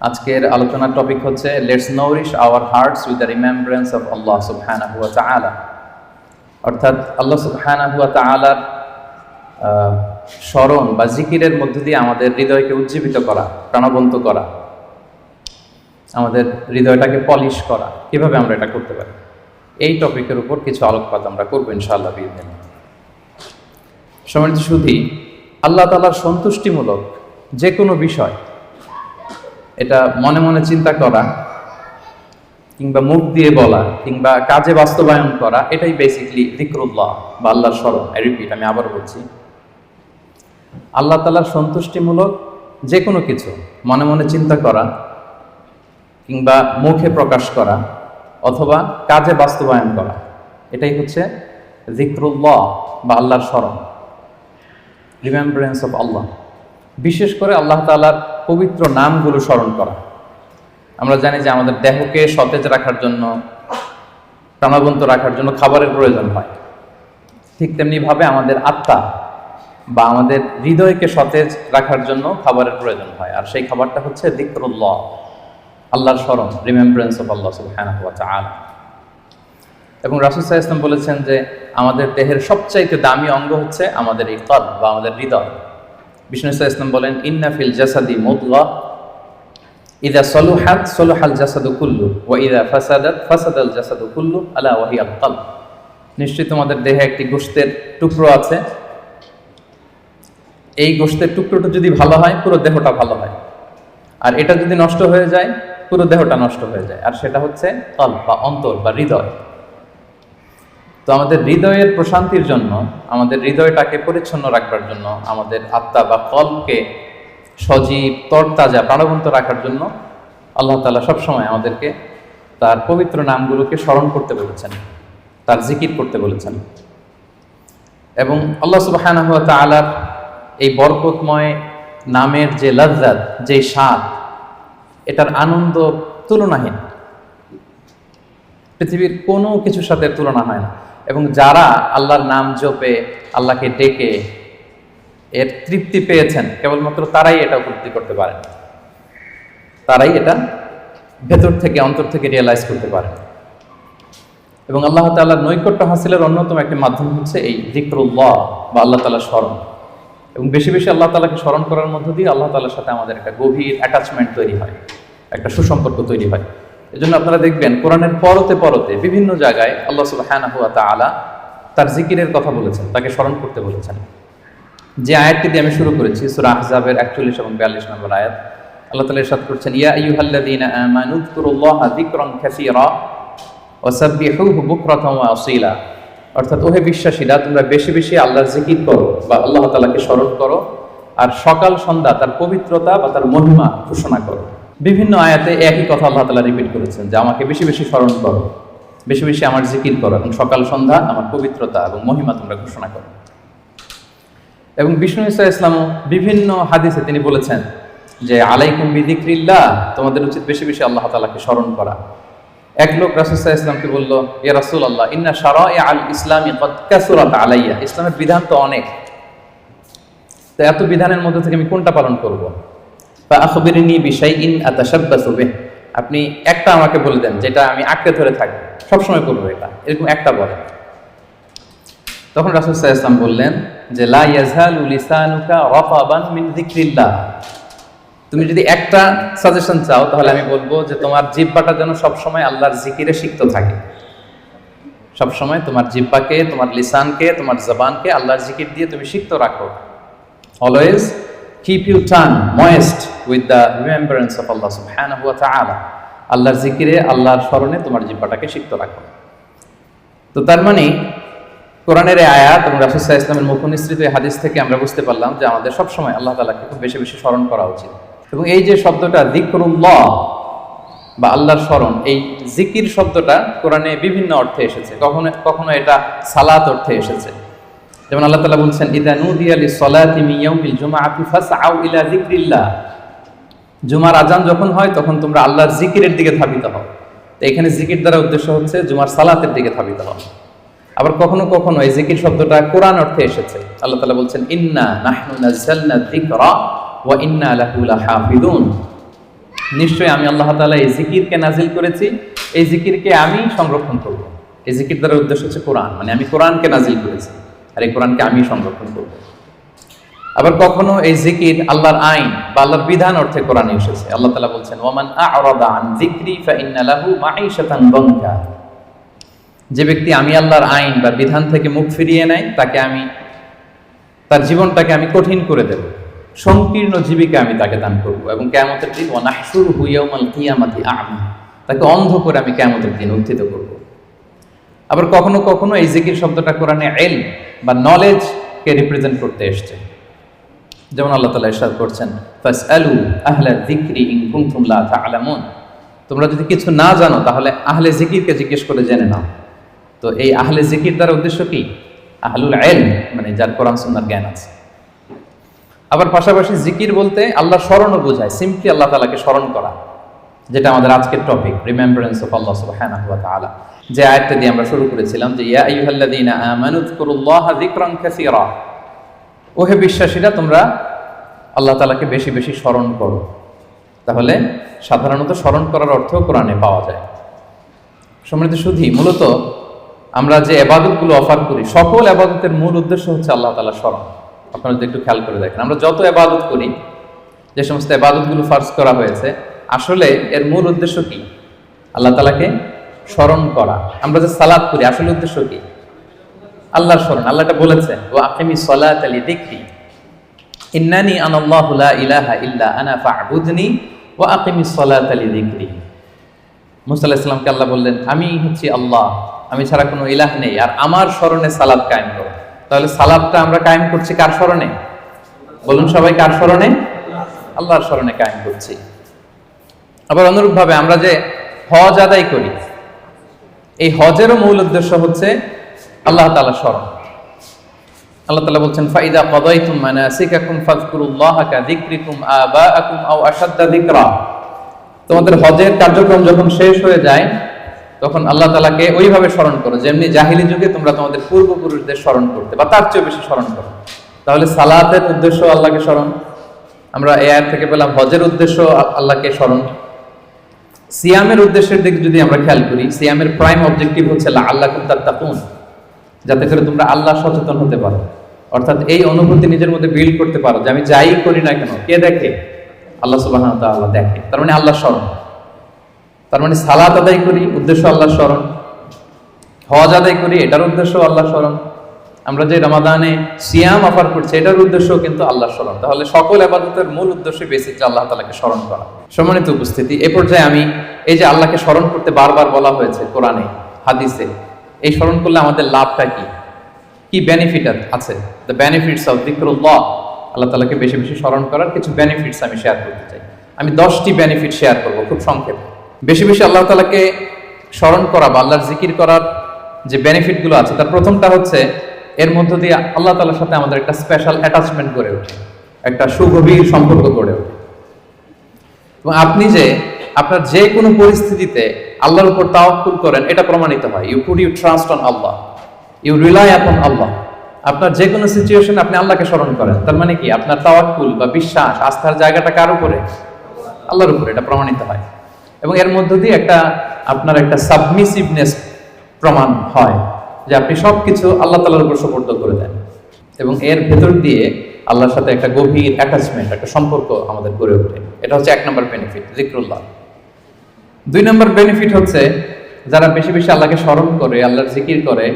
আজকের আলোচনার টপিক হচ্ছে let's nourish our hearts with the remembrance of Allah সুবহানাহু ওয়া তাআলা। অর্থাৎ আল্লাহ সুবহানাহু ওয়া তাআলার স্মরণ বা জিকিরের মধ্য দিয়ে আমাদের হৃদয়কে উজ্জীবিত করা, প্রাণবন্ত করা, আমাদের হৃদয়টাকে পলিশ করা। কিভাবে আমরা এটা করতে পারি, এই টপিকের উপর কিছু আলোকপাত আমরা করবো ইনশাআল্লাহ বিইذنিল্লাহ। সম্মানিত সুধী, আল্লাহ তাআলার সন্তুষ্টিমূলক যে কোনো বিষয় এটা মনে মনে চিন্তা করা কিংবা মুখ দিয়ে বলা কিংবা কাজে বাস্তবায়ন করা, এটাই বেসিকলি যিকরুল্লাহ বা আল্লাহর স্মরণ। আমি আবার বলছি, আল্লাহ তাআলার সন্তুষ্টিমূলক যে কোনো কিছু মনে মনে চিন্তা করা কিংবা মুখে প্রকাশ করা অথবা কাজে বাস্তবায়ন করা, এটাই হচ্ছে যিকরুল্লাহ বা আল্লাহর স্মরণ, রিমেম্ব্রেন্স অফ আল্লাহ। বিশেষ করে আল্লাহ তাআলার পবিত্র নামগুলো স্মরণ করা। আমরা জানি যে আমাদের দেহকে সতেজ রাখার জন্য, প্রাণবন্ত রাখার জন্য খাবারের প্রয়োজন হয়। ঠিক তেমনিভাবে আমাদের আত্মা বা আমাদের হৃদয়কে সতেজ রাখার জন্য খাবারের প্রয়োজন হয়, আর সেই খাবারটা হচ্ছে যিকরুল্লাহ, আল্লাহর স্মরণ, রিমেম্ব্রেন্স অফ আল্লাহ সুবহানাহু ওয়া তাআলা। এবং রাসূল সাল্লাল্লাহু আলাইহি ওয়াসাল্লাম বলেছেন যে আমাদের দেহের সবচাইতে দামি অঙ্গ হচ্ছে আমাদের এই কলব বা আমাদের হৃদয়। বিষ্ণু সাল্লাল্লাহু আলাইহি ওয়াসাল্লাম বলেন, ইন্না ফিল জাসাদি মুদগাহ ইযা সালুহাত সালুহাল জাসাদু কুল্লু ওয়া ইযা ফাসাদাত ফাসাদাল জাসাদু কুল্লু আলা ওয়া হিয়াল কলব। নিশ্চয়ই তোমাদের দেহে একটি গোশতের টুকরো আছে, এই গোশতের টুকরোটা যদি ভালো হয় পুরো দেহটা ভালো হয়, আর এটা যদি নষ্ট হয়ে যায় পুরো দেহটা নষ্ট হয়ে যায়, আর সেটা হচ্ছে কলব বা অন্তর বা হৃদয়। তো আমাদের হৃদয়ের প্রশান্তির জন্য, আমাদের হৃদয়টাকে পরিচ্ছন্ন রাখবার জন্য, আমাদের আত্মা বা কলবকে সজীব তরতাজা প্রাণবন্ত রাখার জন্য আল্লাহ তাআলা সবসময় আমাদেরকে তার পবিত্র নামগুলোকে স্মরণ করতে বলেছেন, তার জিকির করতে বলেছেন। এবং আল্লাহ সুবহানাহু ওয়া তাআলার এই বরকতময় নামের যে লজ্জাত, যে স্বাদ, এটার আনন্দ তুলনাহীন, পৃথিবীর কোনো কিছুর সাথে তুলনা হয় না। এবং যারা আল্লাহর নাম জপে, আল্লাহকে ডেকে এর তৃপ্তি পেয়েছেন, কেবলমাত্র তারাই এটা উপলব্ধি করতে পারেন, তারাই এটা ভেতর থেকে, অন্তর থেকে রিয়েলাইজ করতে পারেন। এবং আল্লাহ তাআলার নৈকট্য হাসিলের অন্যতম একটি মাধ্যম হচ্ছে এই যিকরুল্লাহ বা আল্লাহ তাআলার স্মরণ। এবং বেশি বেশি আল্লাহ তাআলাকে স্মরণ করার মধ্য দিয়ে আল্লাহ তাআলার সাথে আমাদের একটা গভীর অ্যাটাচমেন্ট তৈরি হয়, একটা সুসম্পর্ক তৈরি হয়। এজন্য আপনারা দেখবেন কোরআনের পরতে পরতে বিভিন্ন জায়গায় আল্লাহ সুবহানাহু ওয়া তাআলা তার জিকিরের কথা বলেছেন, তাকে স্মরণ করতে বলেছেন। যে আয়াতটি দিয়ে আমি শুরু করেছি, সূরা আহজাবের 41 এবং 42 নম্বর আয়াত, আল্লাহ তাআলা ইরশাদ করছেন, ইয়া আইয়ুহাল্লাযীনা আমানু যকুরুল্লাহা যিকরান কাসীরা ওয়া সাব্বিহুহু বুকরাতান ওয়া আসীলা। অর্থাৎ ওহে বিশ্বাসীরা, তোমরা বেশি বেশি আল্লাহর জিকির করো বা আল্লাহ তাআলাকে স্মরণ করো, আর সকাল সন্ধ্যা তার পবিত্রতা বা তার মহিমা ঘোষণা করো। বিভিন্ন আয়াতে একই কথা আল্লাহ তাআলা রিপিট করেছেন যে আমাকে বেশি বেশি স্মরণ করো, বেশি বেশি আমার জিকির করো, এবং সকাল সন্ধ্যা আমার পবিত্রতা এবং মহিমা তোমরা ঘোষণা করো। এবং বিষ্ণু ঈসা ইসলামও বিভিন্ন হাদিসে তিনি বলেছেন যে আলাইকুম বিযিকরিল্লাহ, তোমাদের উচিত বেশি বেশি আল্লাহ তাআলাকে স্মরণ করা। এক লোক রাসূল সাল্লাল্লাহু আলাইহি ওয়াসাল্লামকে বলল, ইয়া রাসূলুল্লাহ, ইন্না শারা'i আল ইসলামি কদ কাসুরাত আলাইয়া, ইসলামের বিধান তো অনেক, তো এত বিধানের মধ্যে থেকে আমি কোনটা পালন করব? ফাআখবিরনি বিশাইইন আতাশাব্বাসু বিহি, আপনি একটা আমাকে বলে দেন যেটা আমি আঁকড়ে ধরে থাকব, সবসময় করবো এটা, এরকম একটা বলেন। তখন রাসূল সাল্লাল্লাহু আলাইহি ওয়াসাল্লাম বললেন যে লা ইয়াযহালু লিসানুকা রাতাবান মিন যিকরিল্লাহ, তুমি যদি একটা সাজেশন চাও তাহলে আমি বলবো যে তোমার জিহ্বাটা যেন সবসময় আল্লাহর জিকিরে সিক্ত থাকে। সবসময় তোমার জিহ্বাকে, তোমার লিসানকে, তোমার জবানকে আল্লাহর জিকির দিয়ে তুমি সিক্ত রাখো। Always keep your tongue moist with the remembrance of Allah subhanahu wa ta'ala, আল্লাহর জিকিরে, আল্লাহর স্মরণে তোমার জিহ্বাটাকে সিক্ত রাখো। তো তার মানে কোরআনের এই আয়াত এবং রাসূল সাল্লাল্লাহু আলাইহি ওয়াসাল্লামের মুখনিসৃত এই হাদিস থেকে আমরা বুঝতে পারলাম যে আমাদের সবসময় আল্লাহ তাআলাকে খুব বেশি বেশি স্মরণ করা উচিত। এবং এই যে শব্দটা যিকরুল্লাহ বা আল্লাহর স্মরণ, এই জিকির শব্দটা কোরআনে বিভিন্ন অর্থে এসেছে। কখনো কখনো এটা সালাত অর্থে এসেছে, যেমন আল্লাহ তাআলা বলছেন, ইযা নুদিয়া লিস-সালাতি মিন ইয়াউমিল জুমআতি ফাসআউ ইলা যিকরিল্লাহ, জুমার আজান যখন হয় তখন তোমরা আল্লাহর জিকিরের দিকে ধাবিত হও। তো এখানে জিকির দ্বারা উদ্দেশ্য হচ্ছে জুমার সালাতের দিকে ধাবিত হও। আবার কখনো কখনো এই জিকির শব্দটা কোরআন অর্থে এসেছে। আল্লাহ তাআলা বলছেন, ইন্না নাহনু নাযালনা যিকরা ওয়া ইন্না লাহু লাহাফিজুন, নিশ্চয়ই আমি আল্লাহ তাআলা এই জিকিরকে নাজিল করেছি, এই জিকিরকে আমি সংরক্ষণ করব। এই জিকির দ্বারা উদ্দেশ্য হচ্ছে কোরআন, মানে আমি কোরআনকে নাজিল করেছি আর এই কোরআনকে আমি সংরক্ষণ করব। আবার কখনো এই জিকির আল্লাহর আইন বা আল্লাহর বিধান অর্থে কোরআনে এসেছে। আল্লাহ তাআলা বলছেন, ওয়ামান আ'রাদা আন যিকরি ফাইন্না লাহু মাঈশাতান দানকা। যে ব্যক্তি আমি আল্লাহর আইন বা বিধান থেকে মুখ ফিরিয়ে নেয়, তাকে আমি তার জীবনটাকে আমি কঠিন করে দেব, সংকীর্ণ জীবিকা আমি তাকে দান করব। এবং কিয়ামতের দিন ওয়া নাহশুরুহু ইয়াওমাল কিয়ামাতি আ'মা, তাকে অন্ধ করে আমি কিয়ামতের দিন উত্থিত করব। আবার কখনো কখনো এই জিকির শব্দটা কোরআনে ইলম বা নলেজ কে রিপ্রেজেন্ট করতে এসেছে। যেমন আল্লাহ তাআলা ইরশাদ করছেন, ফাসআলু আহলা যিকরি ইন কুনতুম লা তা'লামুন। তোমরা যদি কিছু না জানো তাহলে আহলে জিকিরকে জিজ্ঞেস করে জেনে নাও। তো এই আহলে জিকির দ্বারা উদ্দেশ্য কি? আহলুল ইলম, মানে যার কোরআন সুন্নাহর জ্ঞান আছে। আবার পাশাপাশি জিকির বলতে আল্লাহ স্মরণও বোঝায়, সিম্পলি আল্লাহ তাআলাকে স্মরণ করা, যেটা আমাদের আজকের টপিক, রিমেম্বারেন্স অফ আল্লাহ সুবহানাহু ওয়া তাআলা। যে আয়াতটা দিয়ে আমরা শুরু করেছিলাম যে ইয়া আইয়ুহাল্লাযীনা আমানু যকুরুল্লাহা যিকরান কাসীরা। ওহে বিশ্বাসীরা, তোমরা আল্লাহ তাআলাকে বেশি বেশি স্মরণ করো। তাহলে সাধারণত স্মরণ করার অর্থ কোরআনে পাওয়া যায়। সম্মানিত সুধী, মূলত আমরা যে ইবাদতগুলো অফার করি, সকল ইবাদতের মূল উদ্দেশ্য হচ্ছে আল্লাহ তাআলার স্মরণ। আপনারা যদি একটু খেয়াল করে দেখেন, আমরা যত ইবাদত করি, যে সমস্ত ইবাদতগুলো ফার্জ করা হয়েছে, আসলে এর মূল উদ্দেশ্য কি? আল্লাহ তাআলাকে স্মরণ করা। আমরা যে সালাত করি, আসলে উদ্দেশ্য কি? আল্লাহর স্মরণ। আল্লাহ এটা বলেছেন, ওয়া আকিমিস সালাতা লিযিকরি ইন্নানি আনাল্লাহু লা ইলাহা ইল্লা আনা ফা'বুদনি ওয়া আকিমিস সালাতা লিযিকরি। মুসা আলাইহিস সালামকে আল্লাহ বললেন, আমি হচ্ছি আল্লাহ, আমি ছাড়া কোনো ইলাহ নেই, আর আমার স্মরণে সালাত কায়েম করো। তাহলে সালাতটা আমরা কায়েম করছি কার স্মরণে? বলুন সবাই, কার স্মরণে? আল্লাহর স্মরণে কায়েম করছি। আবার অনুরূপভাবে আমরা যে হজ আদায় করি, এই হজেরও মূল উদ্দেশ্য হচ্ছে আল্লাহ তাআলার স্মরণ। আল্লাহ তাআলা বলছেন, ফাইদা কাদাইতুম মানাসিকাকুম ফাযকুরুল্লাহা কাযিকরিকুম আবাআকুম আও আশাদ্দা যিকরা। তোমাদের হজের কার্যক্রম যখন শেষ হয়ে যায়, তখন আল্লাহ তাআলাকে ওইভাবে স্মরণ করো যেমনি জাহিলি যুগে তোমরা তোমাদের পূর্বপুরুষদের স্মরণ করতে, বা তার চেয়ে বেশি স্মরণ করো। তাহলে সালাতের উদ্দেশ্য আল্লাহকে স্মরণ, আমরা এই আয়াত থেকে পেলাম। হজের উদ্দেশ্য আল্লাহকে স্মরণ। সিয়ামের উদ্দেশ্যের দিকে যদি আমরা খেয়াল করি, সিয়ামের প্রাইম অবজেক্টিভ হচ্ছে লাআল্লাকুম তাত্তাকুন, যাতে করে তোমরা আল্লাহ সচেতন হতে পারো। অর্থাৎ এই অনুভূতি নিজের মধ্যে বিল্ড করতে পারো যে আমি যাই করি না কেন, কে দেখে? আল্লাহ সুবহানাহু ওয়া তাআলা দেখে। তার মানে আল্লাহ স্মরণ। তার মানে সালাত আদায় করি, উদ্দেশ্য আল্লাহ স্মরণ। হজ আদায় করি, এটার উদ্দেশ্য আল্লাহ স্মরণ। আমরা যে রমাদানে সিয়াম অফার করছি, এটার উদ্দেশ্য কিন্তু আল্লাহ স্মরণ। তাহলে সকল ইবাদতের মূল উদ্দেশ্য বেসিকলি আল্লাহ তাআলাকে স্মরণ করা। সম্মানিত উপস্থিতি, এই পর্যায়ে আমি এই যে আল্লাহকে স্মরণ করতে বারবার বলা হয়েছে কোরআনে, হাদিসে, এই স্মরণ করলে আমাদের লাভটা কি, কি বেনিফিট আছে? দ্য বেনিফিটস অফ যিকরুল্লাহ, আল্লাহ তাআলাকে বেশি বেশি স্মরণ করার কিছু বেনিফিটস আমি শেয়ার করতে চাই। আমি 10টি বেনিফিট শেয়ার করব খুব সংক্ষেপে। বেশি বেশি আল্লাহ তাআলাকে স্মরণ করা বা আল্লাহর জিকির করার যে বেনিফিটগুলো আছে, তার প্রথমটা হচ্ছে এর মধ্য দিয়ে আল্লাহ তাআলার সাথে আমাদের একটা স্পেশাল অ্যাটাচমেন্ট গড়ে ওঠে, একটা সুগভীর সম্পর্ক গড়ে ওঠে। এবং আপনি যে আপনার যে কোনো পরিস্থিতিতে আল্লাহর উপর তাওয়াক্কুল করেন, এটা প্রমাণিত হয়। You put you trust on Allah, you rely upon Allah. আপনার যে কোনো সিচুয়েশনে আপনি আল্লাহকে স্মরণ করেন, তার মানে কি? আপনার তাওয়াক্কুল বা বিশ্বাস, আস্থার জায়গাটা কার উপরে? আল্লাহর উপরে। এটা প্রমাণিত হয়। এবং এর মধ্য দিয়ে আপনার একটা সাবমিসিভনেস প্রমাণ হয়, যে আপনি সবকিছু আল্লাহ তাআলার উপর সুপর্দ করে দেন। এবং এর ভেতর দিয়ে আল্লাহর সাথে একটা গভীর অ্যাটাচমেন্ট, একটা সম্পর্ক আমাদের গড়ে ওঠে। এটা হচ্ছে 1 নম্বর বেনিফিট, যিকরুল্লাহ। 2 নম্বর বেনিফিট হচ্ছে যারা বেশি বেশি আল্লাহকে স্মরণ করে, আল্লাহর জিকির করে,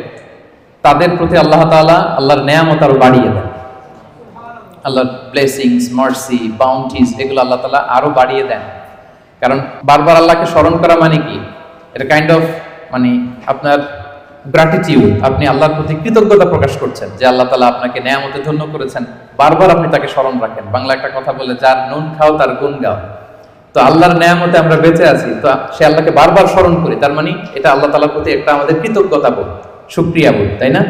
তাদের প্রতি আল্লাহ তাআলা আল্লাহর নেয়ামত আরো বাড়িয়ে দেন। আল্লাহর ব্লেসিংস, মার্সি, বাউন্টিজ, এগুলো আল্লাহ তাআলা আরো বাড়িয়ে দেন। কারণ বারবার আল্লাহকে স্মরণ করা মানে কি? এটা কাইন্ড অফ মানে আপনার গ্র্যাটিটিউড, আপনি আল্লাহর প্রতি কৃতজ্ঞতা প্রকাশ করছেন যে আল্লাহ তাআলা আপনাকে নেয়ামতে ধন্য করেছেন। বারবার আপনি তাকে স্মরণ রাখেন। বাংলা একটা কথা বলে, যার নুন খাও তার গুণ গাও। তো আল্লাহর নেয়ামতে আমরা বেঁচে আছি, তো সে আল্লাহকে বারবার স্মরণ করি, তার মানে এটা আল্লাহ তাআলার প্রতি একটা আমাদের কৃতজ্ঞতা বোধ, শুকরিয়া বোধ, তাই না?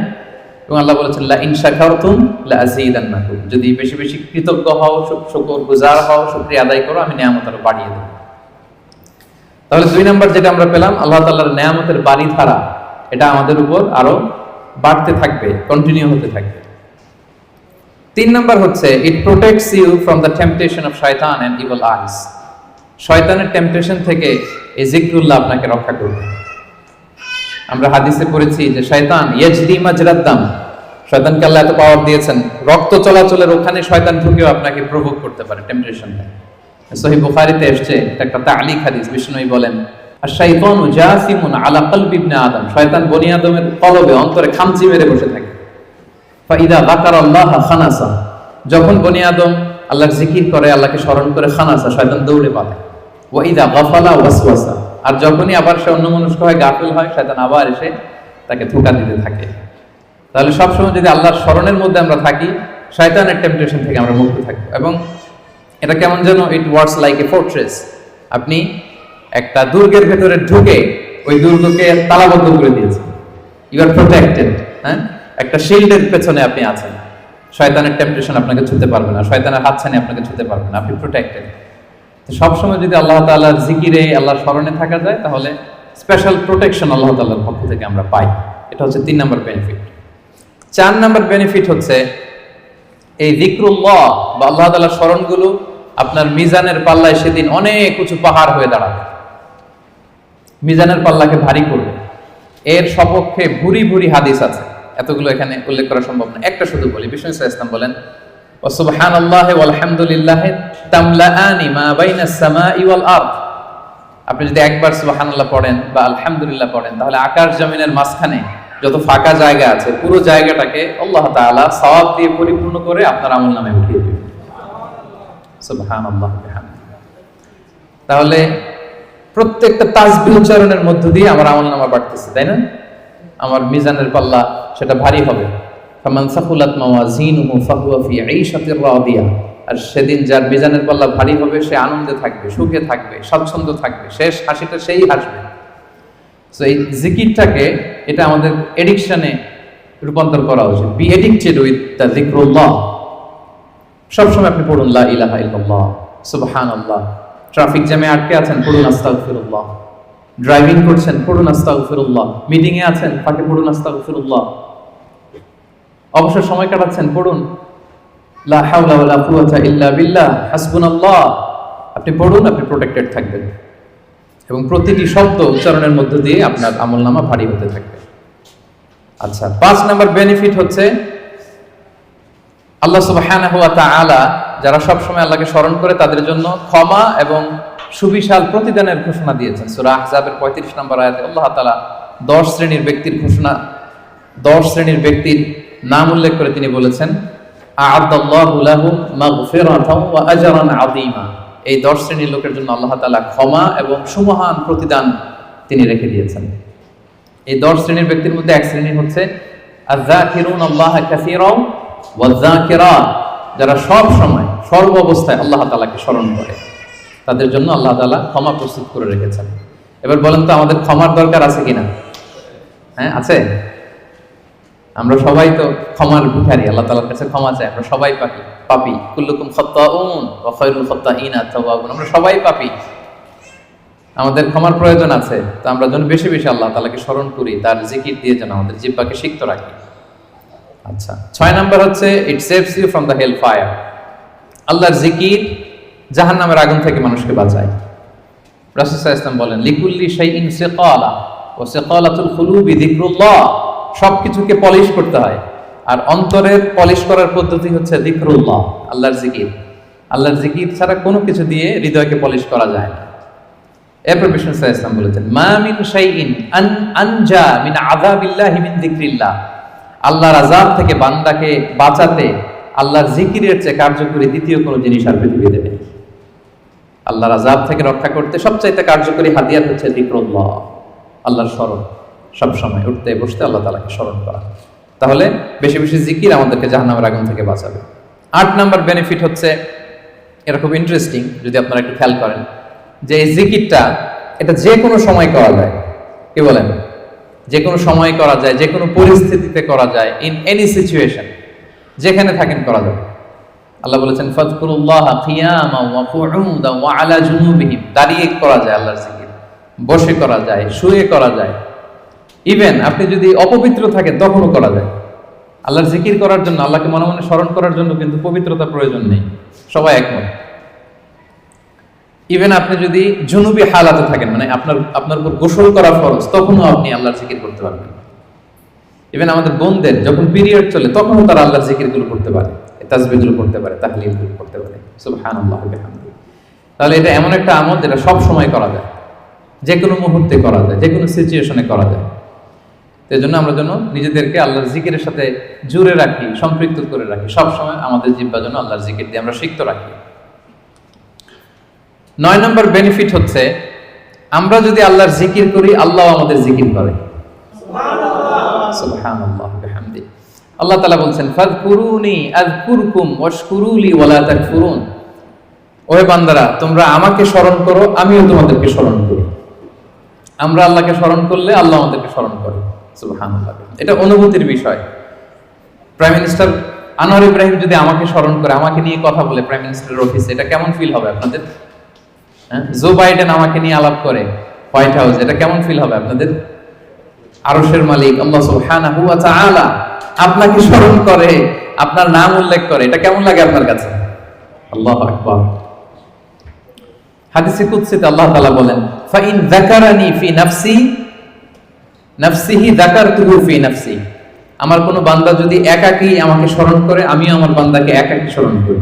এবং আল্লাহ বলেছেন, লা ইন শাকারতুম লা আযীদান্নাকুম, যদি বেশি বেশি কৃতজ্ঞ হও, শুকরগুজার হও, শুকরিয়া আদায় করো, আমি নেয়ামত আরো বাড়িয়ে দেব। তাহলে 2 নম্বর যেটা আমরা পেলাম, আল্লাহ তাআলার নেয়ামতের বাড়িধারা, এটা আমাদের উপর আরো বাড়তে থাকবে, কন্টিনিউ হতে থাকবে। 3 নম্বর হচ্ছে, it protects you from the temptation of শয়তান এন্ড ইভিল আইস। শয়তানের টেম্পটেশন থেকে এই জিকরুল্লাহ আপনাকে রক্ষা করবে। আমরা হাদিসে পড়েছি যে শয়তান ইয়াজরি মাজরাদ দাম, শয়তানকে আল্লাহ এত পাওয়ার দিয়েছেন, রক্ত চলাচলের ওখানে শয়তান ঢুকেও আপনাকে প্রভোগ করতে পারে, টেম্পটেশন দেয়। সহিহ বুখারীতে এসেছে, এটা একটা তা'লিক হাদিস, বিষ্ণুই বলেন আশ-শাইতানু জাসিমুন আলা কলবি ইবনে আদম, শয়তান বনি আদমের কলবে, অন্তরে খামচি মেরে বসে থাকে। ফাইদা যাকারাল্লাহ খানাসা, যখন বনি আদম আল্লাহর জিকির করে, আল্লাহকে স্মরণ করে, খানাসা, শয়তান দৌড়ে পালায়। ওয়া ইদা গাফালা ওয়াসওয়াসা, আর যখনই আবার সে অন্যমনস্ক হয়, গাফিল হয়, শয়তান আবার এসে তাকে ধোঁকা দিতে থাকে। তাহলে সবসময় যদি আল্লাহর স্মরণের মধ্যে আমরা থাকি, শয়তানের টেম্পটেশন থেকে আমরা মুক্ত থাকবো। এবং এটা কেমন যেন it works like a fortress, আপনি একটা দুর্গের ভেতরে ঢুকে ওই দুর্গকে তালাবদ্ধ করে দিয়েছেন, ইউ আর প্রোটেক্টেড। হ্যাঁ, একটা শিল্ডের পেছনে আপনি আছেন, শয়তানের টেম্পটেশন আপনাকে ছুঁতে পারবে না, শয়তানের হাতছানি আপনাকে ছুঁতে পারবে না, আপনি প্রোটেক্টেড। তো সবসময় যদি আল্লাহ তাআলার জিকিরে, আল্লাহর স্মরণে থাকা যায়, তাহলে স্পেশাল প্রোটেকশন আল্লাহ তাআলার পক্ষ থেকে আমরা পাই। এটা হচ্ছে 3 নম্বর বেনিফিট। 4 নম্বর বেনিফিট হচ্ছে এই যিকরুল্লাহ বা আল্লাহ তাআলার স্মরণগুলো আপনার মিজানের পাল্লায় সেদিন অনেক উঁচু পাহাড় হয়ে দাঁড়াবে, মিজানের পাল্লাকে ভারী করবে। এর সপক্ষে ভুরি ভুরি হাদিস আছে, এতগুলো এখানে উল্লেখ করা সম্ভব না, একটা শুধু বলি। বিষ্ণু সাল্লাল্লাহু আলাইহি ওয়াসাল্লাম বলেন ওয়া সুবহানাল্লাহি ওয়াল হামদুলিল্লাহি তামলাআনি মা বাইনাস সামাই ওয়াল আরদ, আপনি যদি একবার সুবহানাল্লাহ পড়েন বা আলহামদুলিল্লাহ পড়েন, তাহলে আকাশ জমিনের মাঝখানে যত ফাঁকা জায়গা আছে পুরো জায়গাটাকে আল্লাহ তাআলা সওয়াব দিয়ে পরিপূর্ণ করে আপনার আমলনামায় উঠিয়ে দিবেন। সুবহানাল্লাহ বিহামদিহি। তাহলে প্রত্যেকটা তাসবিহ উচ্চারণের মধ্য দিয়ে আমার আমলনামা বাড়তেছে, তাই না? আমার মিজানের পাল্লা সেটা ভারী হবে। ফামান সাকুলাত মাওয়াজিনুহু ফাহুয়া ফি ঈশাতির রাদিয়া, আর সেদিন যার মিজানের পাল্লা ভারী হবে সে আনন্দে থাকবে, সুখে থাকবে, স্বচ্ছন্দ থাকবে, শেষ হাসিটা সেই হাসবে। সো এই জিকিরটাকে, এটা আমাদের এডিকশনে রূপান্তর করা উচিত। বি এডিক্টেড উইথ দ্য যিকরুল্লাহ। সবসময় আপনি পড়ুন লা ইলাহা ইল্লাল্লাহ, সুবহানাল্লাহ। ট্রাফিক জ্যামে আটকে আছেন, পড়ুন আস্তাগফিরুল্লাহ। ড্রাইভিং করছেন, পড়ুন আস্তাগফিরুল্লাহ। মিটিং এ আছেন, ফাঁকে পড়ুন আস্তাগফিরুল্লাহ। অবসর সময় কাটাচ্ছেন, পড়ুন লা হাওলা ওয়ালা কুওয়াতা ইল্লা বিল্লাহ, হাসবুনাল্লাহ। আপনি পড়ুন, আপনি প্রোটেক্টেড থাকবেন এবং প্রতিটি শব্দ উচ্চারণের মধ্য দিয়ে আপনার আমলনামা ভারী হতে থাকবে। আচ্ছা, 5 নম্বর বেনিফিট হচ্ছে আল্লাহ সুবহানাহু ওয়া তাআলা যারা সব সময় আল্লাহকে স্মরণ করে তাদের জন্য ক্ষমা এবং সুবিশাল প্রতিদানের ঘোষণা দিয়েছেন। সূরা আহজাবের 35 নম্বর আয়াতে আল্লাহ তাআলা 10 শ্রেণীর ব্যক্তির ঘোষণা, 10 শ্রেণীর ব্যক্তির নাম উল্লেখ করে তিনি বলেছেন আ'আদাল্লাহু লাহুম মাগফিরাতাও ওয়া আজরান আযীমা। এই 10 শ্রেণীর লোকের জন্য আল্লাহ তাআলা ক্ষমা এবং সুমহান প্রতিদান তিনি রেখে দিয়েছেন। এই 10 শ্রেণীর ব্যক্তির মধ্যে এক শ্রেণী হচ্ছে আয-যাকিরুনাল্লাহা কাসীরাও ওয়ায-যাকিরাত, যারা সব সময় সর্ব অবস্থায় আল্লাহ তাআলাকে স্মরণ করে, তাদের জন্য আল্লাহ তাআলা ক্ষমা প্রস্তুত করে রেখেছেন। এবার বলেন তো আমাদের ক্ষমার দরকার আছে কিনা? হ্যাঁ, আছে। আমরা সবাই তো ক্ষমার ভিখারি, আল্লাহ তাআলার কাছে ক্ষমা চাই। আমরা সবাই পাপী, কুল্লুকুম খাত্তাউন ওয়া খায়রুল খাত্তাইনা আত-তাওয়াবুন। আমরা সবাই পাপী, আমাদের ক্ষমার প্রয়োজন আছে। তো আমরা যেন বেশি বেশি আল্লাহ তাআলাকে স্মরণ করি, তার জিকির দিয়ে যেন আমাদের জিহ্বাকে সিক্ত রাখি। আচ্ছা, 6 নাম্বার হচ্ছে it saves you from the hell fire. আল্লাহর জিকির জাহান্নামের আগুন থেকে মানুষকে বাঁচায়। রাসূল সাল্লাল্লাহু আলাইহি ওয়াসাল্লাম বলেন লিকুল্লি শাইইন সিকালা ওয়া সিকালাতুল কুলুবি যিকরুল্লাহ। সবকিছুকে পলিশ করতে হয়, আর অন্তরের পলিশ করার পদ্ধতি হচ্ছে যিকরুল্লাহ, আল্লাহর জিকির। আল্লাহর জিকির ছাড়া কোনো কিছু দিয়ে হৃদয়কে পলিশ করা যায় না। এরপর বিষ্ণু সাল্লাল্লাহু আলাইহি ওয়াসাল্লাম বলেছেন মা মিন শাইইন আনজা মিন আযাবিল্লাহি মিন যিকরিল্লাহ। আল্লাহর আযাব থেকে বান্দাকে বাঁচাতে আল্লাহর জিকিরের চেয়ে কার্যকরী দ্বিতীয় কোনো জিনিস আর পৃথিবীতে নেই। আল্লাহর আযাব থেকে রক্ষা করতে সবচাইতে কার্যকরী হাতিয়ার হচ্ছে যিকরুল্লাহ, আল্লাহর স্মরণ। সব সময় উঠতে বসতে আল্লাহ তাআলাকে স্মরণ করা। তাহলে বেশি বেশি জিকির আমাদেরকে জাহান্নামের আগুন থেকে বাঁচাবে। 8 নাম্বার বেনিফিট হচ্ছে, এটা খুব ইন্টারেস্টিং যদি আপনারা একটু খেয়াল করেন, যে এই জিকিরটা এটা যে কোনো সময় করা যায়। কি বলেন? যে কোনো সময় করা যায়, যে কোনো পরিস্থিতিতে করা যায়, ইন এনি সিচুয়েশন, যেখানে থাকেন করা যাবে। আল্লাহ বলেছেন ফাযকুরুল্লাহা কিয়ামান ওয়া কুউদান ওয়া আলা জুনুবিহিম। দাঁড়িয়ে করা যায় আল্লাহর জিকির, বসে করা যায়, শুয়ে করা যায়, ইভেন আপনি যদি অপবিত্র থাকেন তখনও করা যায়। আল্লাহর জিকির করার জন্য, আল্লাহকে মনে মনে স্মরণ করার জন্য কিন্তু পবিত্রতা প্রয়োজন নেই, সবাই একমত। ইভেন আপনি যদি জুনুবি হালাতে থাকেন, মানে আপনার উপর গোসল করা ফরজ, তখনও আপনি আল্লাহর জিকির করতে পারবেন। ইভেন আমাদের বোনদের যখন পিরিয়ড চলে তখনও তারা আল্লাহর জিকিরগুলো করতে পারে, তাসবিহগুলো করতে পারে, তাহলিলগুলো করতে পারে। সুবহানাল্লাহ ওয়া বিহামদিহি। তাহলে এটা এমন একটা আমল যেটা সব সময় করা যায়, যে কোনো মুহূর্তে করা যায়, যে কোনো সিচুয়েশনে করা যায়। এই জন্য আমরা যেন নিজেদেরকে আল্লাহর জিকিরের সাথে জুড়ে রাখি, সম্পৃক্ত করে রাখি, সবসময় আমাদের জিহ্বা যেন আল্লাহর জিকির দিয়ে আমরা সিক্ত রাখি। 9 নম্বর বেনিফিট হচ্ছে, আমরা যদি আল্লাহর জিকির করি, আল্লাহ আমাদের জিকির করে। সুবহানাল্লাহ ওয়া বিহামদিহি। আল্লাহ তাআলা বলছেন, ফাযকুরুনি আযকুরকুম ওয়াশকুরুলি ওয়ালা তাকফুরুন। ওহে বান্দারা, তোমরা আমাকে স্মরণ করো, আমিও তোমাদেরকে স্মরণ করি। আমরা আল্লাহকে স্মরণ করলে আল্লাহ আমাদেরকে স্মরণ করে। সুবহানাল্লাহ। এটা অনুভূতির বিষয়। প্রাইম মিনিস্টার আনোয়ার ইব্রাহিম যদি আমাকে স্মরণ করে, আমাকে নিয়ে কথা বলে প্রাইম মিনিস্টারের অফিসে, এটা কেমন ফিল হবে আপনাদের? জো বাইডেন আমাকে নিয়ে আলাপ করে হোয়াইট হাউস, এটা কেমন ফিল হবে আপনাদের? আরশের মালিক আল্লাহ সুবহানাহু ওয়া তাআলা আপনাকে স্মরণ করে, আপনার নাম উল্লেখ করে, এটা কেমন লাগে আপনার কাছে? আল্লাহু আকবার। হাদিসে কুদসিতে আল্লাহ তাআলা বলেন, ফাইন যাকারানি ফি নাফসি নাফসিহি যাকারতুহু ফি নাফসি। আমার কোন বান্দা যদি একাকী আমাকে স্মরণ করে, আমিও আমার বান্দাকে একাকী স্মরণ করি।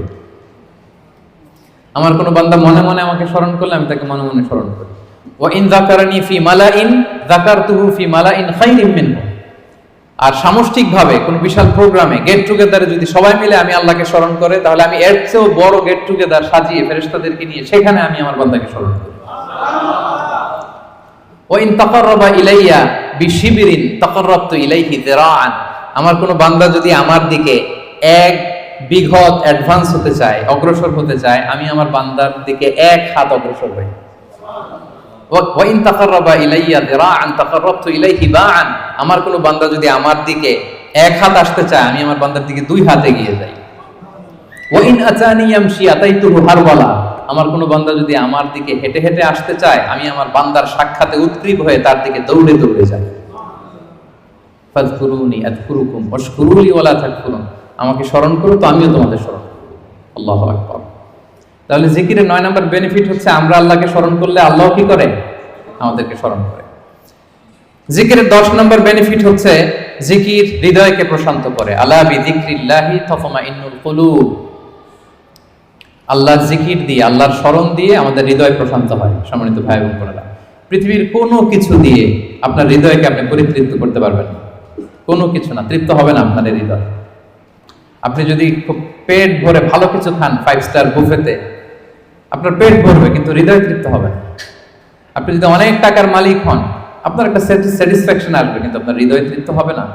আমার কোন বান্দা মনে মনে আমাকে স্মরণ করলে, আমি তাকে মনে মনে স্মরণ করি। ওয়া ইন যাকারানি ফি মালাইন যাকারতুহু ফি মালাইন খায়রিম মিনহু। আর সামষ্টিকভাবে কোন বিশাল প্রোগ্রামে, গেট টুগেদারে যদি সবাই মিলে আমি আল্লাহকে স্মরণ করে, তাহলে আমি এর চেয়েও বড় গেট টুগেদার সাজিয়ে ফেরেশতাদেরকে নিয়ে সেখানে আমি আমার বান্দাকে স্মরণ করি। ওয়া ইন তাকাররাবা ইলাইয়া বিশিবরিন তাকাররাবতু ইলাইহি যিরাআন। আমার কোন বান্দা যদি আমার দিকে এক বিঘত অ্যাডভান্স হতে চায়, অগ্রসর হতে চায়, আমি আমার বান্দার দিকে এক হাত অগ্রসর হই। ওয়া ইন তাকাররাবা ইলাইয়া যিরাআন তাকাররাবতু ইলাইহি বাআন। আমার কোন বান্দা যদি আমার দিকে এক হাত আসতে চায়, আমি আমার বান্দার দিকে দুই হাত এগিয়ে যাই। ওয়া ইন আতানি ইয়ামশি আতাইতুহু হারওয়ালা। আমার কোন বান্দা যদি আমার দিকে হেঁটে হেঁটে আসতে চায়, আমি আমার বান্দার সাক্ষাতে উৎগ্রীব হয়ে তার দিকে দৌড়ে দৌড়ে যাই। ফাযকুরুনি আযকুরুকুম ওয়াশকুরুলি ওয়ালা তাকফুরুন। আমাকে স্মরণ করো তো আমিও তোমাদের স্মরণ করব। আল্লাহু আকবার। তাহলে জিকিরের 9 নম্বর বেনিফিট হচ্ছে, আমরা আল্লাহকে স্মরণ করলে আল্লাহ কি করে? আমাদেরকে স্মরণ করে। জিকিরের 10 নম্বর বেনিফিট হচ্ছে, জিকির হৃদয়কে প্রশান্ত করে। আলা বিযিকরিল্লাহি তাতমাইন্নুল কুলুব। আল্লাহর জিকির দিয়ে, আল্লাহর স্মরণ দিয়ে আমাদের হৃদয় প্রশান্ত হয়। সম্মানিত ভাই এবং বোনেরা, পৃথিবীর কোনো কিছু দিয়ে আপনার হৃদয়কে আপনি পরিতৃপ্ত করতে পারবেন না। কোনো কিছু না, তৃপ্ত হবে না আপনার হৃদয়। আপনি যদি খুব পেট ভরে ভালো কিছু খান 5 স্টার বুফেতে, আপনার পেট ভরবে কিন্তু হৃদয় তৃপ্ত হবে না। আপনি যদি অনেক টাকার মালিক হন, আপনার একটা স্যাটিসফ্যাকশন আসবে, কিন্তু আপনার হৃদয় তৃপ্ত হবে না।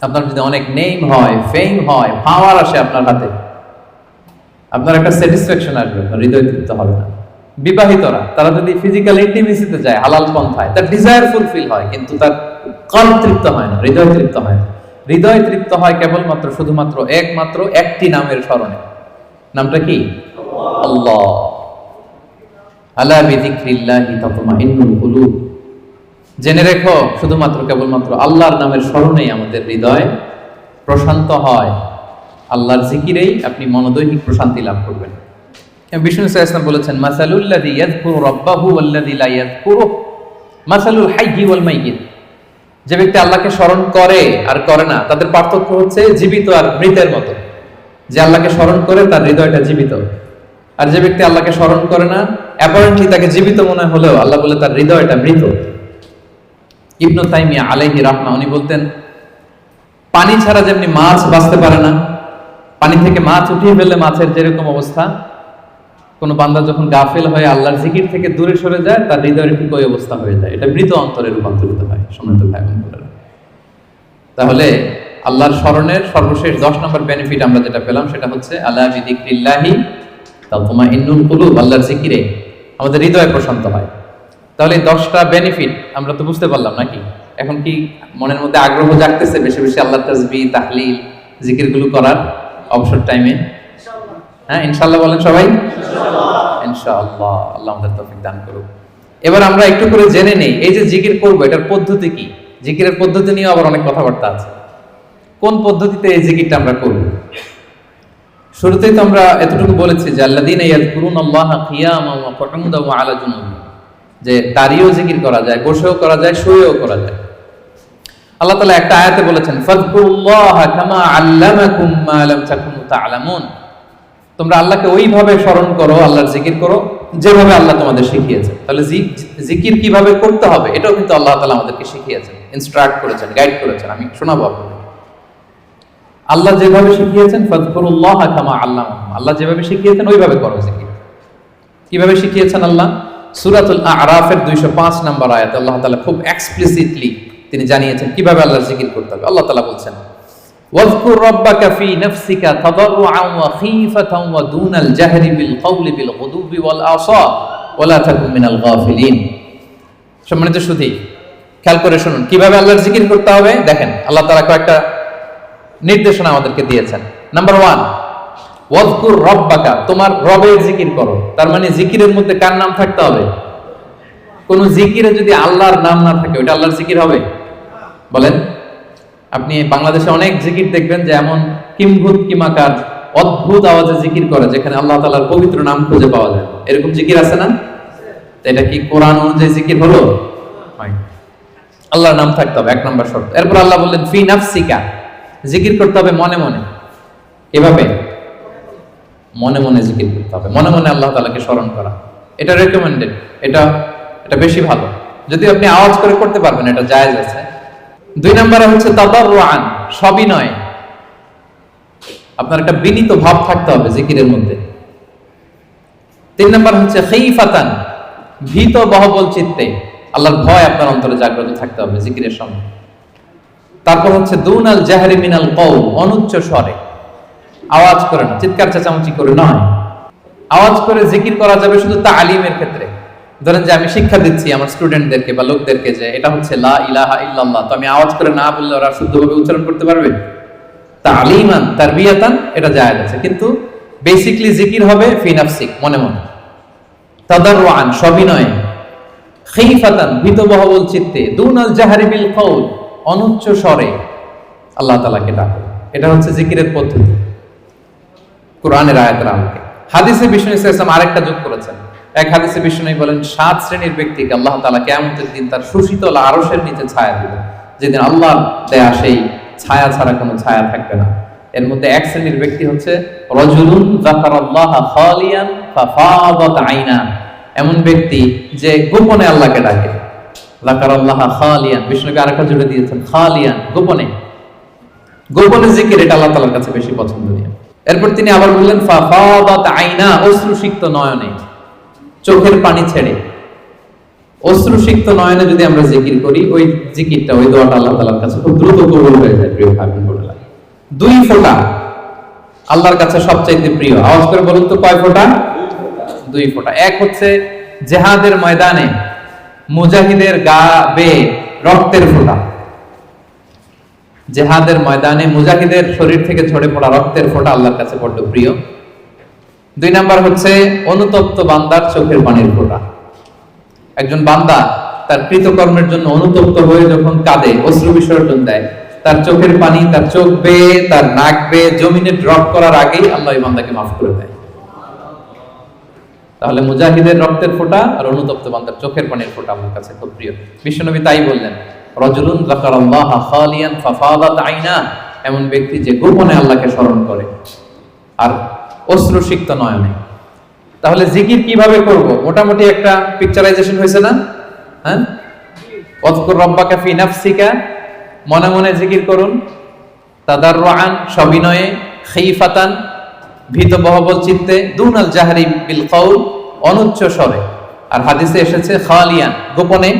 আপনার যদি অনেক নেম হয়, ফেম হয়, পাওয়ার আসে আপনার হাতে, আপনার একটা স্যাটিসফ্যাকশন আসবে, আপনার হৃদয় তৃপ্ত হবে না। বিবাহিতরা, তারা যদি ফিজিক্যাল ইন্টিমেসিতে যায় হালাল পন্থায়, তার ডিজায়ার ফুলফিল হয়, কিন্তু তার কল্প তৃপ্ত হয় না, হৃদয় তৃপ্ত হয় না। হৃদয় তৃপ্ত হয় কেবলমাত্র, শুধুমাত্র, একমাত্র একটি নামের স্মরণে। নামটা কি? আল্লাহ। আলা বিযিকরিল্লাহি তাতমাইন্নুল কুলুব। জেনে রেখো, শুধুমাত্র কেবলমাত্র আল্লাহর নামের স্মরণেই আমাদের হৃদয় প্রশান্ত হয়। আল্লাহর জিকিরেই আপনি মনোদৈহিক প্রশান্তি লাভ করবেন। বিষ্ণু সাল্লাল্লাহু আলাইহি ওয়াসাল্লাম বলেছেন, মাসালুল্লাযী ইয়াযকুরু রাব্বাহু ওয়াল্লাযী লা ইয়াযকুরু মাসালুল হাইয়্যি ওয়াল মাইয়িত। যে ব্যক্তি আল্লাহকে স্মরণ করে আর করে না, তাদের পার্থক্য হচ্ছে জীবিত আর মৃতের মতো। যে আল্লাহকে স্মরণ করে তার হৃদয়টা জীবিত, আর যে ব্যক্তি আল্লাহকে স্মরণ করে না, অ্যাপারেন্টলি তাকে জীবিত মনে হলেও আল্লাহ বলে তার হৃদয়টা মৃত। ইবনু তাইমিয়া আলাইহি রাহমা, উনি বলতেন, পানি ছাড়া যেমনি মাছ বাঁচতে পারে না, পানি থেকে মাছ উঠিয়ে ফেললে মাছের যেরকম অবস্থা, কোন বান্দা যখন গাফেল হয়ে আল্লাহর জিকির থেকে দূরে সরে যায়, তার হৃদয়ের ঠিক ওই অবস্থা হয়ে যায়। এটা মৃত অন্তরে রূপান্তরিত হয়। সম্মানিত ভাই বোনেরা, তাহলে আল্লাহর স্মরণের সর্বশেষ 10 নম্বর বেনিফিট আমরা যেটা পেলাম, সেটা হচ্ছে আলা বিযিকরিল্লাহি তাতমাইন্নুল কুলুব। আল্লাহর জিকিরে আমাদের হৃদয় প্রশান্ত হয়। তাহলে 10টা বেনিফিট আমরা তো বুঝতে পারলাম নাকি? এখন কি মনের মধ্যে আগ্রহ জাগতেছে বেশি বেশি আল্লাহর তাসবিহ, তাহলিল, জিকিরগুলো করার অবসর টাইমে? হ্যাঁ, ইনশাআল্লাহ বলেন সবাই। ইনশাআল্লাহ, আল্লাহ আমাদের তৌফিক দান করুক। এবার আমরা একটু করে জেনে নেই, এই যে জিকির করব, এটার পদ্ধতি কি? জিকিরের পদ্ধতি নিয়ে আবার অনেক কথাবার্তা আছে। কোন পদ্ধতিতে এই জিকিরটা আমরা করব? শুরুতেই তো আমরা এতটুকু বলেছি যে আল্লাযীনা ইয়াযকুরুনাল্লাহা কিয়ামান ওয়া কুউদান ওয়া আলা জুনুবিহিম, যে দাঁড়িয়েও জিকির করা যায়, বসেও করা যায়, শুয়েও করা যায়। আল্লাহ তাআলা একটা আয়াতে বলেছেন ফাযকুরুল্লাহা কামা আল্লামাকুম মা লাম তাকুনু তা'লামুন, তোমরা আল্লাহকে ওইভাবে স্মরণ করো, আল্লাহর জিকির করো যেভাবে আল্লাহ তোমাদের শিখিয়েছেন। তাহলে জিকির কিভাবে করতে হবে এটাও কিন্তু আল্লাহ তাআলা আমাদেরকে শিখিয়েছেন, ইনস্ট্রাক্ট করেছেন, গাইড করেছেন। আমি শোনাবো আপনাদের। আল্লাহ যেভাবে শিখিয়েছেন ফাযকুরুল্লাহা কামা আল্লামাকুম, আল্লাহ যেভাবে শিখিয়েছেন ওইভাবে করো জিকির। কিভাবে শিখিয়েছেন আল্লাহ? সূরাতুল আ'রাফের 205 নম্বর আয়াতে আল্লাহ তাআলা খুব এক্সপ্লিসিটলি তিনি জানিয়েছেন কিভাবে আল্লাহর জিকির করতে হবে। আল্লাহ তাআলা বলছেন ওয়াযকুর রাব্বাকা ফি নাফসিকা তাদাররুআন ওয়া খীফাতান ওয়া দুনাল জাহরি বিল কওলি বিল গুদুবি ওয়াল আসাল ওয়া লা তাকুন মিনাল গাফিলিন। সম্মানিত সুধী, খেয়াল করে শুনুন কিভাবে আল্লাহর জিকির করতে হবে। দেখেন আল্লাহ তাআলা কয়েকটা নির্দেশনা আমাদেরকে দিয়েছেন। নাম্বার 1, ওয়াযকুর রাব্বাকা, তোমার রবের জিকির করো। তার মানে জিকিরের মধ্যে কার নাম থাকতে হবে? কোন জিকিরে যদি আল্লাহর নাম না থাকে ওটা আল্লাহর জিকির হবে? বলেন। আপনি বাংলাদেশে অনেক জিকির দেখবেন যে এমন কিম্ভূত কিমাকার অদ্ভুত আওয়াজে জিকির করে যেখানে আল্লাহ তাআলার পবিত্র নাম খুঁজে পাওয়া যায়। এরকম জিকির আছে না? এটা কি কোরআন অনুযায়ী জিকির হলো? আল্লাহর নাম থাকতে হবে, 1 নম্বর শর্ত। এরপর আল্লাহ বললেন ফি নাফসিকা, জিকির করতে হবে মনে মনে। এভাবে মনে মনে জিকির করতে হবে, মনে মনে আল্লাহ তাআলাকে স্মরণ করা। এটা রেকমেন্ডেড, এটা বেশি ভালো। যদি আপনি আওয়াজ করে করতে পারবেন এটা জায়েজ আছে। 2 নম্বরে হচ্ছে তাদাররুআন, সবিনয়। আপনার একটা বিনীত ভাব থাকতে হবে জিকিরের মধ্যে। 3 নম্বর হচ্ছে খীফাতান, ভীত বহবল চিত্তে, আল্লাহর ভয় আপনার অন্তরে জাগ্রত থাকতে হবে জিকিরের সময়। তারপর হচ্ছে দুনাল জাহরি মিনাল কওল, অনুচ্চ স্বরে, আওয়াজ করে না, চিৎকার চেঁচামেচি করে নয়। আওয়াজ করে জিকির করা যাবে শুধু তালিমের ক্ষেত্রে। ধরেন যে আমি শিক্ষা দিচ্ছি আমার স্টুডেন্টদেরকে বা লোকদেরকে যে এটা হচ্ছে লা ইলাহা ইল্লাল্লাহ, তো আমি আওয়াজ করে না বললে ওরা শুদ্ধভাবে উচ্চারণ করতে পারবে? তালিমান তারবিয়াতান এটা জায়েজ আছে, কিন্তু বেসিক্যালি জিকির হবে ফি নাফসিক, মনে মনে। তাদাররুআন, সবিনয়ে। খীফাতান, ভীত বহবল চিত্তে। দুনাল জাহরি বিল কওল, অনুচ্চ স্বরে আল্লাহ তাআলাকে ডাকো। এটা হচ্ছে জিকিরের পদ্ধতি কোরআনের আয়াতের আলোকে। হাদিসে বিষ্ণু ইসলাম আরেকটা যোগ করেছেন। এক হাদিসে বিষ্ণু বলেন 7 শ্রেণীর ব্যক্তিকে আল্লাহ তাআলা কিয়ামতের দিন তার সুশীতল আরশের নিচে ছায়া দিবেন, যেদিন আল্লাহর দেয়া সেই ছায়া ছাড়া কোনো ছায়া থাকবে না। এর মধ্যে 1 শ্রেণীর ব্যক্তি হচ্ছে রাজুলুন যাকারাল্লাহা খালিয়ান ফাফাদাত আইনা, এমন ব্যক্তি যে গোপনে আল্লাহকে ডাকে। যাকারাল্লাহা খালিয়ান, বিষ্ণুকে আরেকটা জুড়ে দিয়েছেন খালিয়ান, গোপনে। গোপনে জিকির এটা আল্লাহ তাআলার কাছে বেশি পছন্দনীয়। এরপর তিনি আবার বললেন ফাফাদাত আইনা, অশ্রুসিক্ত নয়নে, চোখের পানি ছেড়ে অশ্রুসিক্ত নয়নে যদি আমরা জিকির করি, ওই জিকিরটা, ওই দোয়াটা আল্লাহ তাআলার কাছে খুব দ্রুত কবুল হয়ে যায়। প্রিয় ভাই বোনেরা, 2 ফোঁটা আল্লাহর কাছে সবচাইতে প্রিয়। আওয়াজ করে বলুন তো কয় ফোঁটা? 2 ফোঁটা। এক হচ্ছে জিহাদের ময়দানে মুজাহিদের গা বেয়ে রক্তের ফোঁটা। জিহাদের ময়দানে মুজাহিদের শরীর থেকে ঝরে পড়া রক্তের ফোঁটা আল্লাহর কাছে বড় প্রিয়। 2 নাম্বার হচ্ছে অনুতপ্ত বান্দার চোখের পানির ফোঁটা। একজন বান্দা তার কৃতকর্মের জন্য অনুতপ্ত হয়ে যখন কাঁদে, অশ্রু বিসর্জন দেয়, তার চোখের পানি তার চোখ বেয়ে, তার নাক বেয়ে জমিনে ড্রপ করার আগেই আল্লাহ এই বান্দাকে মাফ করে দেয়। তাহলে মুজাহিদের রক্তের ফোঁটা আর অনুতপ্ত বান্দার চোখের পানির ফোঁটা আমার কাছে খুব প্রিয়। বিশ্বনবী তাই বললেন রাজুলুন যাকারাল্লাহা খালিয়ান ফাফাদাত আইনা, এমন ব্যক্তি যে গোপনে আল্লাহকে স্মরণ করে আর অশ্রুসিক্ত নয়নে। তাহলে জিকির কিভাবে করব? মোটামুটি একটা পিকচারাইজেশন হয়েছে না? হ্যাঁ, ওয়াযকুর রাব্বাকা ফি নাফসিকা, মনে মনে জিকির করুন। তাদাররুআন, সবিনয়ে। খীফাতান, ভীত বহবল চিত্তে। দুনাল জাহরি বিল কওল, অনুচ্চ স্বরে। আর হাদিসে এসেছে খালিয়ান, গোপনে।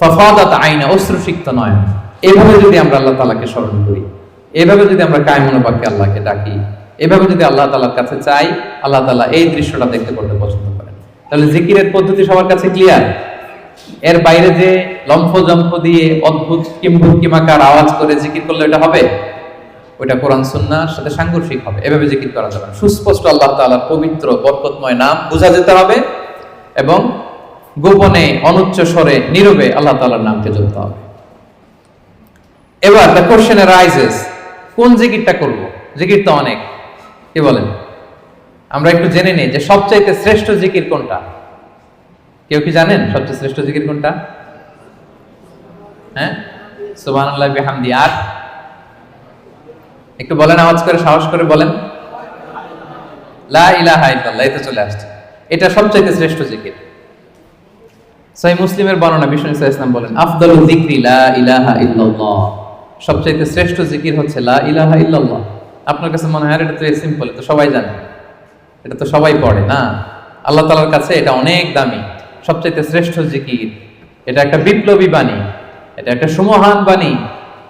ফাফাদাত আইনা, অশ্রুসিক্ত নয়ন। এভাবে যদি আমরা আল্লাহ তাআলাকে স্মরণ করি, এভাবে যদি আমরা কায়মনোবাক্যে বাক্যে আল্লাহকে ডাকি, এভাবে যদি আল্লাহ তাআলার কাছে চাই, আল্লাহ তাআলা এই দৃশ্যটা দেখতে করতে পছন্দ করেন। তাহলে জিকিরের পদ্ধতি সবার কাছে ক্লিয়ার? এর বাইরে যে লম্ফজম্ফ দিয়ে অদ্ভুত কিম্ভূত কিমাকার আওয়াজ করে জিকির করলে এটা হবে? ওইটা কোরআন সুন্নাহর সাথে সাংঘর্ষিক হবে। এভাবে জিকির করা যাবে না। সুস্পষ্ট আল্লাহ তাআলার পবিত্র বরকতময় নাম বোঝা যেতে হবে এবং গোপনে অনুচ্চ স্বরে নীরবে আল্লাহ তাআলার নামকে জপতে হবে। এবার দ্য কোশ্চেন রাইজেস, কোন জিকিরটা করব? জিকির তো অনেক, কি বলেন? আমরা একটু জেনে নিই যে সবচাইতে শ্রেষ্ঠ জিকির কোনটা। কেউ কি জানেন সবচেয়ে শ্রেষ্ঠ জিকির কোনটা? হ্যাঁ, সুবহানাল্লাহি বিহামদি। আর একটু বলেন, আওয়াজ করে, সাহস করে বলেন। লা ইলাহা ইল্লাল্লাহ, এই তো চলে আসছে। এটা সবচাইতে শ্রেষ্ঠ জিকির। সহিহ মুসলিমের বর্ণনা, বিষ্ণু সাল্লাল্লাহু আলাইহি ওয়াসাল্লাম বলেন, আফদালু যিকরি লা ইলাহা ইল্লাল্লাহ। সবচাইতে শ্রেষ্ঠ জিকির হচ্ছে লা ইলাহা ইল্লাল্লাহ। আপনার কাছে মনে হয় এটা তো সিম্পল, এটা তো সবাই জানে, এটা তো সবাই পড়ে না। আল্লাহ তাআলার কাছে এটা অনেক দামি, সবচাইতে শ্রেষ্ঠ জিকির। এটা একটা বিপ্লবী বাণী, এটা একটা সুমহান বাণী।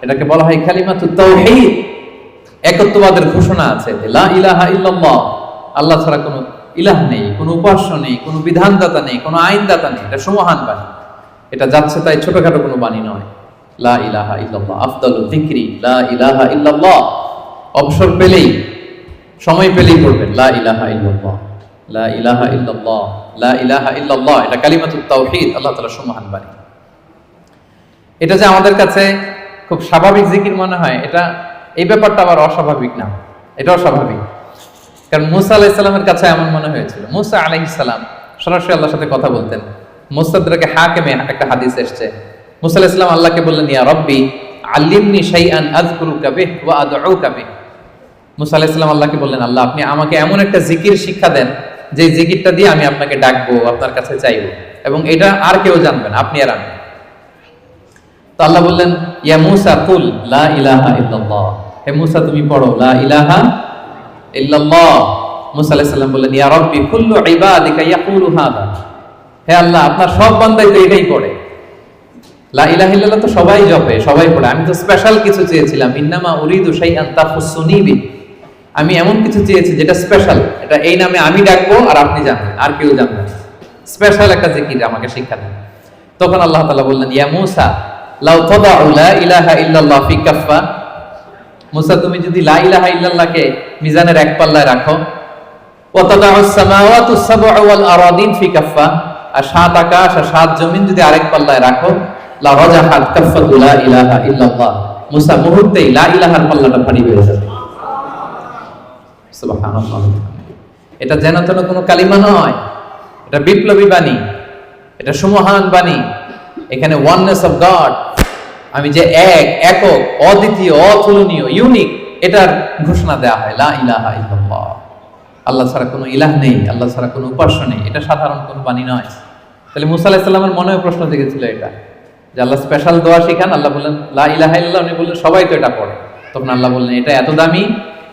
এটাকে বলা হয় কালিমাতুত তাওহীদ, একত্ববাদের ঘোষণা আছে। লা ইলাহা ইল্লাল্লাহ, আল্লাহ ছাড়া কোনো ইলাহ নেই, কোনো উপাস্য নেই, কোনো বিধানদাতা নেই, কোনো আইনদাতা নেই। এটা সুমহান বাণী, এটা যাচ্ছে তাই ছোটখাটো কোনো বাণী নয়। লা ইলাহা ইল্লাল্লাহ আফদালু যিকরি লা ইলাহা ইল্লাল্লাহ। অবসর পেলেই, সময় পেলেই পড়বেন লা ইলাহা ইল্লাল্লাহ, লা ইলাহা ইল্লাল্লাহ, লা ইলাহা ইল্লাল্লাহ। এটা কালিমাতুত তাওহীদ, আল্লাহ তাআলার সুমহান বাণী। এটা যে আমাদের কাছে খুব স্বাভাবিক জিকির মনে হয়, এটা এই ব্যাপারটা আবার অস্বাভাবিক না, এটা অস্বাভাবিক। কারণ মুসা আলাইহিস সালামের কাছে এমন মনে হয়েছিল। মুসা আলাইহিস সালাম সরাসরি আল্লাহর সাথে কথা বলতেন। মুস্তাদরাকে হাকিমে একটা হাদিস এসেছে, মুসা আলাইহিস সালাম আল্লাহকে বললেন, ইয়া রাব্বি আল্লিমনি শাইআন আযকুরুকা বিহি ওয়া আদউকা বিহি। মুসা আলাইহিস সালাম আল্লাহকে বললেন, আল্লাহ আপনি আমাকে এমন একটা জিকির শিক্ষা দেন যে জিকিরটা দিয়ে আমি আপনাকে ডাকবো, আপনার কাছে চাইবো, এবং এটা আর কেউ জানবে না, আপনি আর আমি। তো আল্লাহ বললেন, ইয়া মুসা কুল লা ইলাহা ইল্লাল্লাহ। হে মুসা তুমি পড়ো লা ইলাহা ইল্লাল্লাহ। মুসা আলাইহিস সালাম বললেন, ইয়া রাব্বি কুল্লু ইবাদিকা ইয়াকুলু হাদা। হে আল্লাহ আপনার সব বান্দাই তো এটাই পড়ে, লা ইলাহা ইল্লাল্লাহ তো সবাই জপে, সবাই পড়ে। আমি তো স্পেশাল কিছু চেয়েছিলাম, ইন্নামা উরিদু শাইআন তাখুসুনি বি। আমি এমন কিছু চেয়েছি যেটা স্পেশাল, এটা এই নামে আমি ডাকবো আর আপনি জানবেন, আর কেউ জানবে না। স্পেশাল একটা জিকির আমাকে শিক্ষা দেন। তখন আল্লাহ তাআলা বললেন, ইয়া মুসা লাউ তাদাউ লা ইলাহা ইল্লাল্লাহ ফি কাফফা। মুসা তুমি যদি লা ইলাহা ইল্লাল্লাহকে মিজানের এক পাল্লায় রাখো, ওয়া তাদাউস সামাওয়াতুস সাবউ ওয়াল আরাদিন ফি কাফফা, আর সাত আকাশ আর সাত জমিন যদি আরেক পাল্লায় রাখো, লা রাজাহাত কাফফাতু লা ইলাহা ইল্লাল্লাহ। মুসা মুহূর্তেই লা ইলাহার পাল্লাটা ভারী হয়ে যাবে। সুবহানাল্লাহ। এটা যেন তেন কোনো কালিমা নয়, এটা বিপ্লবী বাণী, এটা সুমহান বাণী। এখানে ওয়াননেস অফ গড, আমি যে এক, একক, অদ্বিতীয়, অতুলনীয়, ইউনিক, এটার ঘোষণা দেওয়া হয় লা ইলাহা ইল্লাল্লাহ। আল্লাহ ছাড়া কোনো ইলাহ নেই, আল্লাহ ছাড়া কোনো উপাস্য নেই। এটা সাধারণ কোনো বাণী নয়। তাহলে মুসা আলাইহিস সালামের মনেও প্রশ্ন জেগেছিল এটা, যে আল্লাহ স্পেশাল দোয়া শিখান। আল্লাহ বললেন লা ইলাহা ইল্লাল্লাহ, উনি বললেন সবাই তো এটা পড়ে। তখন আল্লাহ বললেন এটা এত দামি,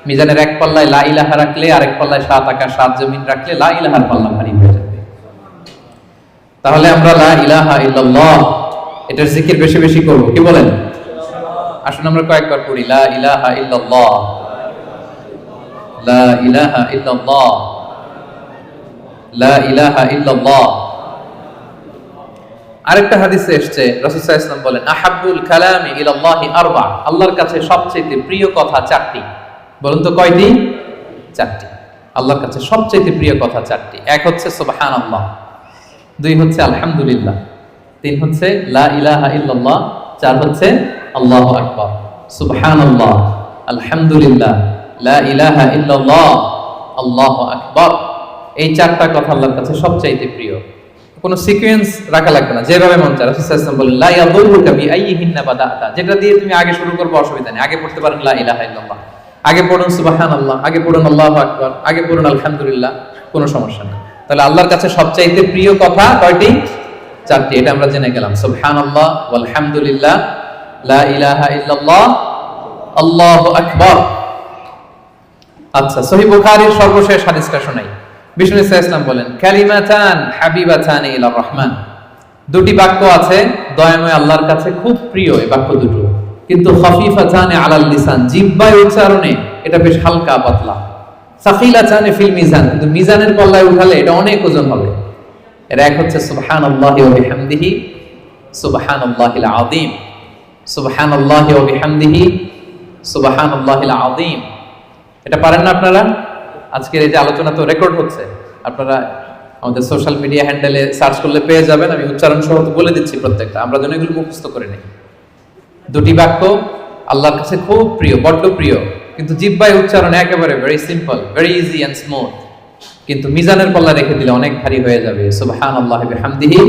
মিজানের এক পাল্লায় লা ইলাহা রাখলে, আরেক পাল্লায় সাত আকাশ সাত জমিন রাখলে লা ইলাহার পাল্লা ভারী হয়ে যাবে। তাহলে আমরা লা ইলাহা ইল্লাল্লাহ এটার জিকির বেশি বেশি করব, কি বলেন? আসুন আমরা কয়েকবার পড়ি লা ইলাহা ইল্লাল্লাহ, লা ইলাহা ইল্লাল্লাহ, লা ইলাহা ইল্লাল্লাহ। আরেকটা হাদিসে এসেছে, রাসূল সাল্লাল্লাহু আলাইহি ওয়াসাল্লাম বলেন, আহাব্বুল কালামি ইলাল্লাহি আরবা। আল্লাহর কাছে সবচেয়ে প্রিয় কথা চারটি। বলুন তো কয়টি? চারটি। আল্লাহর কাছে সবচেয়ে প্রিয় কথা চারটি। এক হচ্ছে সুবহানাল্লাহ, দুই হচ্ছে আলহামদুলিল্লাহ, তিন হচ্ছে লা ইলাহা ইল্লাল্লাহ, চার হচ্ছে আল্লাহু আকবার। সুবহানাল্লাহ, আলহামদুলিল্লাহ, লা ইলাহা ইল্লাল্লাহ, আল্লাহু আকবার। এই চারটা কথা আল্লাহর কাছে সবচাইতে প্রিয়। কোনো সিকোয়েন্স রাখা লাগবে না, যেভাবে মন চায়। রাসূল সাল্লাল্লাহু আলাইহি ওয়াসাল্লাম বলেন, লা ইয়াদুরুকা বিআইয়িহিন্না বাদাতা। যেটা দিয়ে তুমি আগে শুরু করবে অসুবিধা নেই। আগে পড়তে পারেন লা ইলাহা ইল্লাল্লাহ, আগে পড়ুন সুবহানাল্লাহ, আগে পড়ুন আল্লাহু আকবার, আগে পড়ুন আলহামদুলিল্লাহ, কোনো সমস্যা নেই। তাহলে আল্লাহর কাছে সবচাইতে প্রিয় কথা কয়টি? চারটি। এটা আমরা জেনে গেলাম, সুবহানাল্লাহ, আলহামদুলিল্লাহ, লা ইলাহা ইল্লাল্লাহ, আল্লাহু আকবার। আচ্ছা, সহিহ বুখারীর সর্বশেষ হাদিসটা শোনাই। বিষ্ণু সাল্লাল্লাহু আলাইহি ওয়াসাল্লাম বলেন, কালিমাতান হাবিবাতান ইলার রহমান। দুটি বাক্য আছে দয়াময় আল্লাহর কাছে খুব প্রিয়, এই বাক্য দুটো, কিন্তু খাফিফাতান আলাল লিসান, জিহ্বায় উচ্চারণে এটা বেশ হালকা পাতলা। সাকিলাতান ফিল মিজান, কিন্তু মিজানের পাল্লায় উঠালে এটা অনেক ওজন হবে। এর এক হচ্ছে সুবহানাল্লাহি ওয়া বিহামদিহি, সুবহানাল্লাহিল আযীম, সুবহানাল্লাহি ওয়া বিহামদিহি, সুবহানাল্লাহিল আযীম। এটা পারেন না আপনারা? আজকের এই যে আলোচনা তো রেকর্ড হচ্ছে, আপনারা আমাদের সোশ্যাল মিডিয়া হ্যান্ডেলে সার্চ করলে পেয়ে যাবেন। আমি উচ্চারণ সহ বলে দিচ্ছি প্রত্যেকটা, আমরা যেন এগুলো মুখস্থ করে নিই। দুটি বাক্য আল্লাহর কাছে খুব প্রিয়, বড্ড প্রিয়। কিন্তু জিহ্বায় উচ্চারণ একেবারে very simple, very easy and smooth, কিন্তু মিজানের পাল্লা রেখে দিলে অনেক ভারী হয়ে যাবে। সুবহানাল্লাহি বিহামদিহি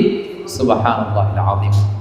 সুবহানাল্লাহিল আযীম।